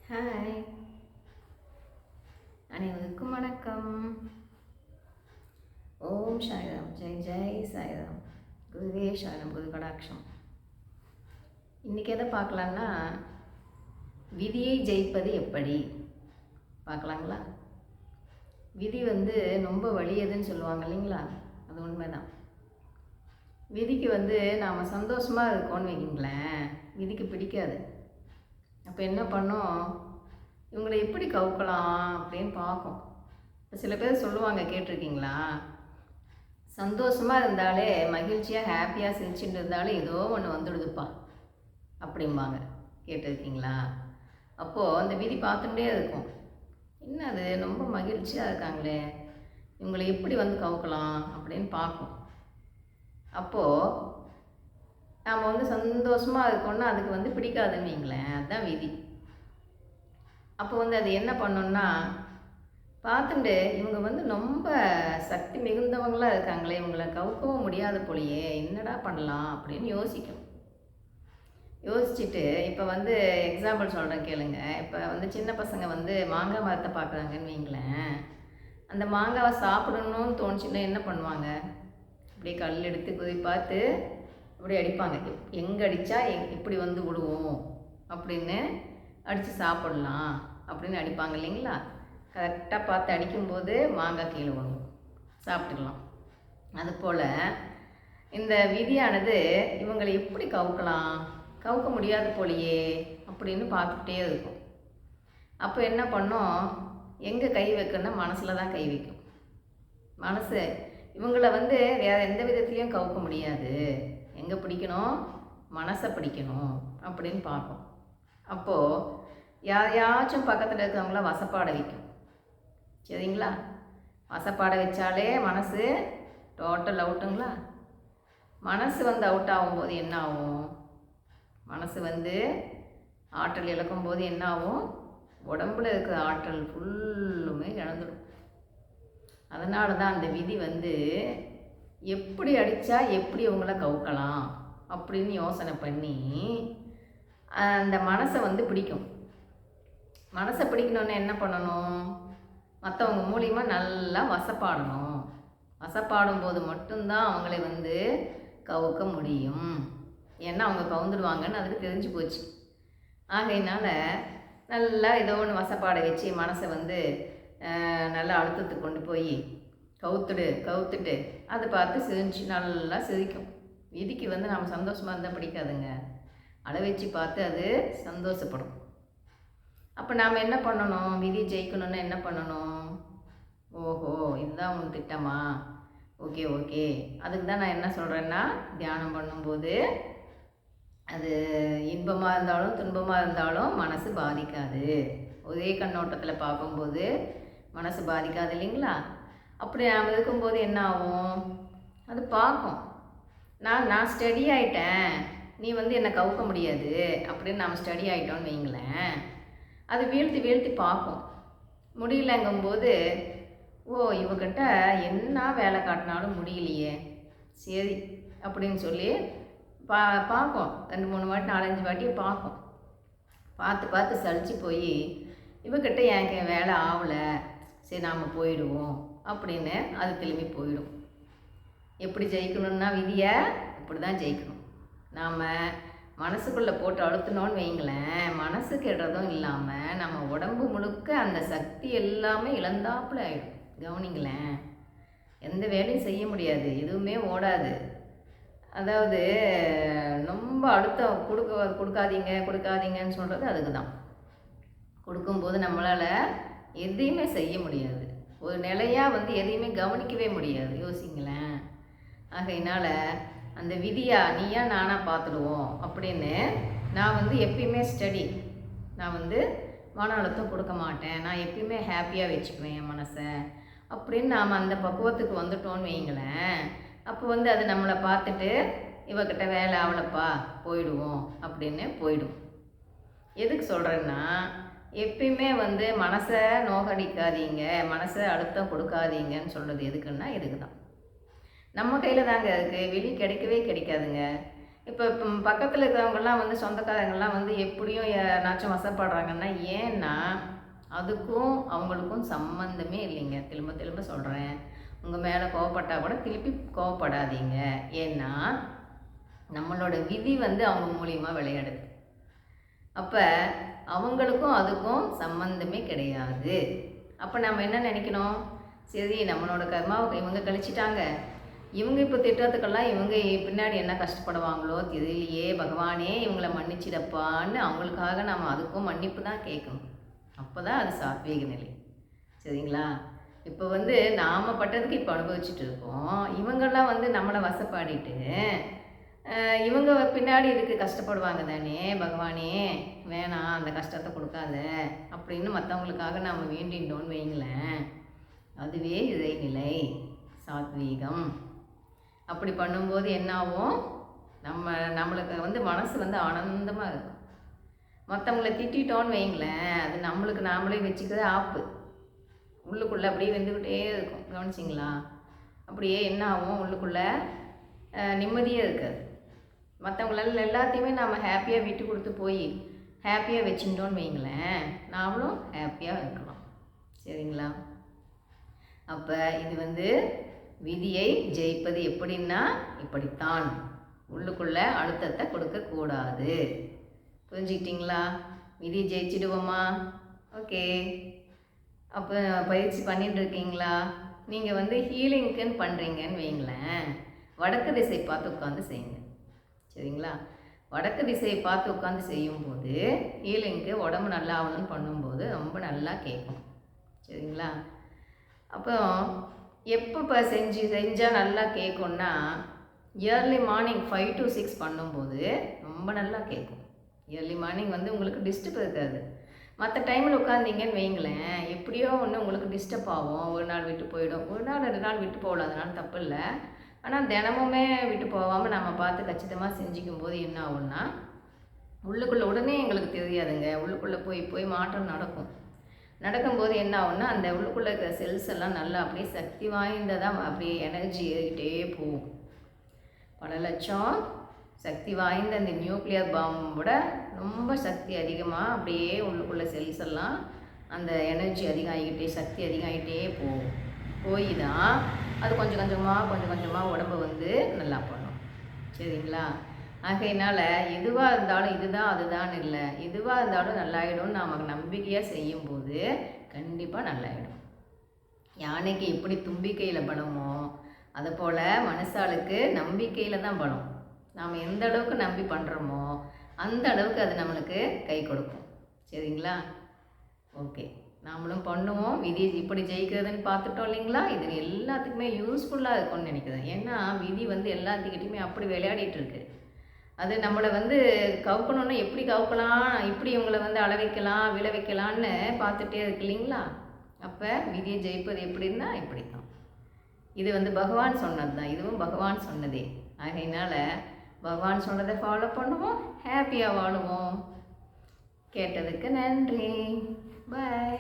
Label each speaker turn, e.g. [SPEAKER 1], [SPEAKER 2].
[SPEAKER 1] Hi, அனைவருக்கும் வணக்கம். ஓம் சாய்ராம், ஜெய் ஜெய் சாய்ராம், குருவே சரணம், குரு கடாட்சம். இன்றைக்கி எதை பார்க்கலான்னா, விதியை ஜெயிப்பது எப்படி பார்க்கலாங்களா? விதி ரொம்ப வலியதுன்னு சொல்லுவாங்க இல்லைங்களா? அது உண்மைதான். விதிக்கு நாம் சந்தோஷமாக இருக்கோன்னு வைக்கிங்களேன், விதிக்கு பிடிக்காது. அப்போ என்ன பண்ணோம், இவங்களை எப்படி கவுக்கலாம் அப்படின்னு பார்க்கும். இப்போ சில பேர் சொல்லுவாங்க, கேட்டிருக்கீங்களா, சந்தோஷமாக இருந்தாலே, மகிழ்ச்சியாக ஹாப்பியாக சிரிச்சுட்டு இருந்தாலே ஏதோ ஒன்று வந்துடுதுப்பா அப்படிம்பாங்க. கேட்டிருக்கீங்களா? அப்போது அந்த விதி பார்த்துட்டே இருக்கும், என்ன அது ரொம்ப மகிழ்ச்சியாக இருக்காங்களே, இவங்களை எப்படி கவுக்கலாம் அப்படின்னு பார்க்கும். அப்போது நாம் சந்தோஷமாக இருக்கோன்னா அதுக்கு பிடிக்காதுன்னு வைங்களேன், அதுதான் விதி. அப்போ அது என்ன பண்ணோன்னா, பார்த்துட்டு இவங்க ரொம்ப சக்தி மிகுந்தவங்களாக இருக்காங்களே, இவங்களை கவுக்கவும் முடியாத போலையே, என்னடா பண்ணலாம் அப்படின்னு யோசிக்கும். யோசிச்சுட்டு இப்போ எக்ஸாம்பிள் சொல்கிறேன் கேளுங்க. இப்போ சின்ன பசங்க மாங்காய் மரத்தை பார்க்குறாங்கன்னு வைங்களேன், அந்த மாங்காவை சாப்பிடணும்னு தோணுச்சுன்னா என்ன பண்ணுவாங்க, அப்படியே கல் எடுத்து குதி பார்த்து அப்படி அடிப்பாங்க. எங்கே அடித்தா எப்படி விடுவோம் அப்படின்னு அடித்து சாப்பிட்லாம் அப்படின்னு அடிப்பாங்க இல்லைங்களா? கரெக்டாக பார்த்து அடிக்கும்போது மாங்காய் கீழே வரும், சாப்பிட்டுக்கலாம். அதுபோல் இந்த விதியானது இவங்களை எப்படி கவுக்கலாம், கவுக்க முடியாது போலையே அப்படின்னு பார்த்துக்கிட்டே இருக்கும். அப்போ என்ன பண்ணோம், எங்கே கை வைக்கணும்னா மனசில் தான் கை வைக்கும். மனசு இவங்களை வேறு எந்த விதத்துலேயும் கவுக்க முடியாது, எங்கே பிடிக்கணும், மனசை பிடிக்கணும் அப்படின்னு பார்க்கும். அப்போது யாரையாச்சும் பக்கத்தில் இருக்கிறவங்கள வசப்பாட வைக்கும். சரிங்களா? வசப்பாட வச்சாலே மனசு டோட்டல் அவுட்டுங்களா? மனசு அவுட் ஆகும்போது என்ன ஆகும், மனசு ஆற்றல் இழக்கும்போது என்ன ஆகும், உடம்புல இருக்கிற ஆற்றல் ஃபுல்லுமே இழந்துடும். அதனால தான் அந்த விதி எப்படி அடித்தா எப்படி அவங்கள கவுக்கலாம் அப்படின்னு யோசனை பண்ணி அந்த மனசை பிடிக்கும். மனசை பிடிக்கணுன்னு என்ன பண்ணணும், மற்றவங்க மூலியமாக நல்லா வசப்பாடணும். வசப்பாடும்போது மட்டும்தான் அவங்களை கவுக்க முடியும். ஏன்னா அவங்க கவுந்துடுவாங்கன்னு அதுக்கு தெரிஞ்சு போச்சு. ஆகையினால நல்லா ஏதோ ஒன்று வசப்பாட வச்சு மனசை நல்லா அழுத்தத்துக்கு கொண்டு போய் கவுத்துட்டு அதை பார்த்து சிரிச்சு நல்லா சிரிக்கும். விதிக்கு நம்ம சந்தோஷமாக இருந்தால் பிடிக்காதுங்க, அள வச்சு பார்த்து அது சந்தோஷப்படும். அப்போ நாம் என்ன பண்ணணும், விதி ஜெயிக்கணும்னு என்ன பண்ணணும், ஓஹோ இதுதான் உன் திட்டமா, ஓகே. அதுக்கு தான் நான் என்ன சொல்கிறேன்னா, தியானம் பண்ணும்போது அது இன்பமாக இருந்தாலும் துன்பமாக இருந்தாலும் மனசு பாதிக்காது. ஒரே கண்ணோட்டத்தில் பார்க்கும்போது மனசு பாதிக்காது இல்லைங்களா? அப்படி நாம் இருக்கும்போது என்ன ஆகும், அது பார்க்கும், நான் ஸ்டடி ஆகிட்டேன், நீ என்னை கவுக்க முடியாது அப்படின்னு நாம் ஸ்டடி ஆகிட்டோன்னு வைங்களேன், அது வீழ்த்தி பார்க்கும். முடியலங்கும்போது, ஓ இவகிட்ட என்ன வேலை காட்டினாலும் முடியலையே, சரி அப்படின்னு சொல்லி பார்க்கும். 2-3 வாட்டி 4-5 வாட்டி பார்க்கும். பார்த்து சலிச்சு போய் இவகிட்ட எனக்கு வேலை ஆகலை, சரி நாம் போயிடுவோம் அப்படின்னு அது திரும்பி போயிடும். எப்படி ஜெயிக்கணும்னா விதியை இப்படி தான் ஜெயிக்கணும். நாம் மனசுக்குள்ளே போட்டு அழுத்தினோன்னு வைங்களேன், மனசு கெடுறதும் இல்லாமல் நம்ம உடம்பு முழுக்க அந்த சக்தி எல்லாமே இழந்தாப்புல ஆகிடும். கவனிங்களேன், எந்த வேலையும் செய்ய முடியாது, எதுவுமே ஓடாது. அதாவது ரொம்ப அழுத்தம் கொடுக்காதீங்கன்னு சொல்கிறது அதுக்கு தான். கொடுக்கும்போது நம்மளால் எதையுமே செய்ய முடியாது, ஒரு நிலையாக எதையுமே கவனிக்கவே முடியாது. யோசிங்களேன். ஆகையினால் அந்த விதியா நீயா நானாக பார்த்துடுவோம் அப்படின்னு நான் எப்பயுமே ஸ்டடி, நான் மன அழுத்தம் கொடுக்க மாட்டேன், நான் எப்பயுமே ஹாப்பியாக வச்சுக்குவேன் என் மனசை அப்படின்னு நாம் அந்த பக்குவத்துக்கு வந்துட்டோன்னு வைங்களேன். அப்போ அது நம்மளை பார்த்துட்டு இவக்கிட்ட வேலை ஆகலப்பா போயிடுவோம் அப்படின்னு போயிடும். எதுக்கு சொல்கிறேன்னா, எப்பயுமே மனசை நோகடிக்காதீங்க, மனசை அழுத்தம் கொடுக்காதீங்கன்னு சொல்கிறது எதுக்குன்னா இதுக்கு தான். நம்ம கையில் தாங்க இருக்குது, வெளி கிடைக்கவே கிடைக்காதுங்க. இப்போ பக்கத்தில் இருக்கிறவங்கலாம் வந்து சொந்தக்காரங்கள்லாம் வந்து எப்படியும் யாராச்சும் வசப்படுறாங்கன்னா ஏன்னா அதுக்கும் அவங்களுக்கும் சம்மந்தமே இல்லைங்க. திரும்ப திரும்ப சொல்கிறேன், உங்கள் மேலே கோவப்பட்டால் கூட திருப்பி கோவப்படாதீங்க. ஏன்னா நம்மளோட விதி வந்து அவங்க மூலியமாக விளையாடுது. அப்போ அவங்களுக்கும் அதுக்கும் சம்மந்தமே கிடையாது. அப்போ நம்ம என்ன நினைக்கணும், சரி நம்மளோட கர்மாவை இவங்க கழிச்சிட்டாங்க, இவங்க இப்போ திட்டத்துக்கெல்லாம் இவங்க பின்னாடி என்ன கஷ்டப்படுவாங்களோ தெரியலையே, பகவானே இவங்கள மன்னிச்சிடப்பான்னு அவங்களுக்காக நம்ம அதுக்கும் மன்னிப்பு தான் கேட்கணும். அப்போ தான் அது சாத்வீக நிலை. சரிங்களா? இப்போ வந்து நாம் பட்டதுக்கு இப்போ அனுபவிச்சுட்டு இருக்கோம். இவங்கெல்லாம் வந்து நம்மளை வசப்பாடிட்டு இவங்க பின்னாடி இதுக்கு கஷ்டப்படுவாங்க தானே, பகவானே வேணாம் அந்த கஷ்டத்தை கொடுக்காத அப்படின்னு மற்றவங்களுக்காக நாம் வேண்டிட்டோன்னு வைங்களேன், அதுவே இறைநிலை சாத்வீகம். அப்படி பண்ணும்போது என்னாகும், நம்மளுக்கு வந்து மனசு வந்து ஆனந்தமாக இருக்கும். மற்றவங்கள திட்டோன்னு வைங்களேன், அது நம்மளுக்கு நாமளே வச்சுக்கிறது ஆப்பு. உள்ளுக்குள்ளே அப்படியே வந்துக்கிட்டே இருக்கும். கவனிச்சிங்களா? அப்படியே என்ன ஆகும், உள்ளுக்குள்ளே நிம்மதியே இருக்காது. மற்றவங்களால எல்லாத்தையுமே நாம் ஹாப்பியாக விட்டு கொடுத்து போய் ஹாப்பியாக வச்சுட்டோன்னு வைங்களேன், நாமளும் ஹாப்பியாக இருக்கலாம். சரிங்களா? அப்போ இது வந்து விதியை ஜெயிப்பது எப்படின்னா இப்படித்தான். உள்ளுக்குள்ளே அழுத்தத்தை கொடுக்கக்கூடாது. புரிஞ்சுக்கிட்டிங்களா? விதி ஜெயிச்சிடுவோமா? ஓகே. அப்போ பயிற்சி பண்ணிட்டு இருக்கீங்களா? நீங்கள் வந்து ஹீலிங்க்குன்னு பண்ணுறீங்கன்னு வைங்களேன், வடக்கு திசை பார்த்து உட்காந்து செய்யுங்க. சரிங்களா? வடக்கு திசையை பார்த்து உட்காந்து செய்யும்போது ஹீலிங்க்கு உடம்பு நல்லா ஆகணும்னு பண்ணும்போது ரொம்ப நல்லா கேட்கும். சரிங்களா? அப்போ எப்போ செஞ்சால் நல்லா கேட்கும்னா, இயர்லி மார்னிங் 5 to 6 பண்ணும்போது ரொம்ப நல்லா கேட்கும். இயர்லி மார்னிங் வந்து உங்களுக்கு டிஸ்டர்ப் இருக்காது. மற்ற டைமில் உட்காந்திங்கன்னு வைங்களேன், எப்படியோ ஒன்று உங்களுக்கு டிஸ்டர்ப் ஆகும். ஒரு நாள் விட்டு போயிடும், ஒரு நாள் 2 நாள் விட்டு போகலாம், அதனால தப்பு இல்லை. ஆனால் தினமுமே விட்டு போகாமல் நம்ம பார்த்து கச்சிதமாக செஞ்சுக்கும் போது என்ன ஆகும்னா, உள்ளுக்குள்ளே உடனே எங்களுக்கு தெரியாதுங்க, உள்ளுக்குள்ளே போய் மாற்றம் நடக்கும்போது என்ன ஆகும்னா, அந்த உள்ளுக்குள்ளே இருக்கிற செல்ஸ் எல்லாம் நல்லா அப்படியே சக்தி வாய்ந்ததாக அப்படியே எனர்ஜி ஏறிக்கிட்டே போகும். பல லட்சம் சக்தி வாய்ந்த அந்த நியூக்ளியர் பாம்போட ரொம்ப சக்தி அதிகமாக அப்படியே உள்ளுக்குள்ளே செல்ஸ் எல்லாம் அந்த எனர்ஜி அதிகமாகிக்கிட்டே சக்தி அதிகமாகிட்டே போய் தான் அது கொஞ்சம் கொஞ்சமாக உடம்பை வந்து நல்லா பண்ணும். சரிங்களா? ஆகையினால் எதுவாக இருந்தாலும் இதுதான் அதுதான் இல்லை, எதுவாக இருந்தாலும் நல்லாயிடும்னு நாம் நம்பிக்கையாக செய்யும்போது கண்டிப்பாக நல்லாயிடும். யானைக்கு எப்படி தும்பிக்கையில் பலமோ அதை போல் மனசாளுக்கு நம்பிக்கையில் தான் பலம். நாம் எந்த அளவுக்கு நம்பி பண்ணுறோமோ அந்த அளவுக்கு அது நம்மளுக்கு கை கொடுக்கும். சரிங்களா? ஓகே, நாமளும் பண்ணுவோம். விதி இப்படி ஜெயிக்கிறதுன்னு பார்த்துட்டோம் இல்லைங்களா? இது எல்லாத்துக்குமே யூஸ்ஃபுல்லாக இருக்கும்னு நினைக்கிறேன். ஏன்னா விதி வந்து எல்லாத்துக்கிட்டையுமே அப்படி விளையாடிட்டு இருக்கு. அது நம்மளை வந்து கவுக்கணுன்னா எப்படி கவுக்கலாம், இப்படி இவங்களை வந்து அளவைக்கலாம் விளைவிக்கலான்னு பார்த்துட்டே இருக்கு இல்லைங்களா? அப்போ விதியை ஜெயிப்பது எப்படின்னா இப்படி தான். இது வந்து பகவான் சொன்னது தான், இதுவும் பகவான் சொன்னதே. ஆகையினால் பகவான் சொன்னதை ஃபாலோ பண்ணுவோம், ஹாப்பியாக வாழுவோம். கேட்டதுக்கு நன்றி. பாய்.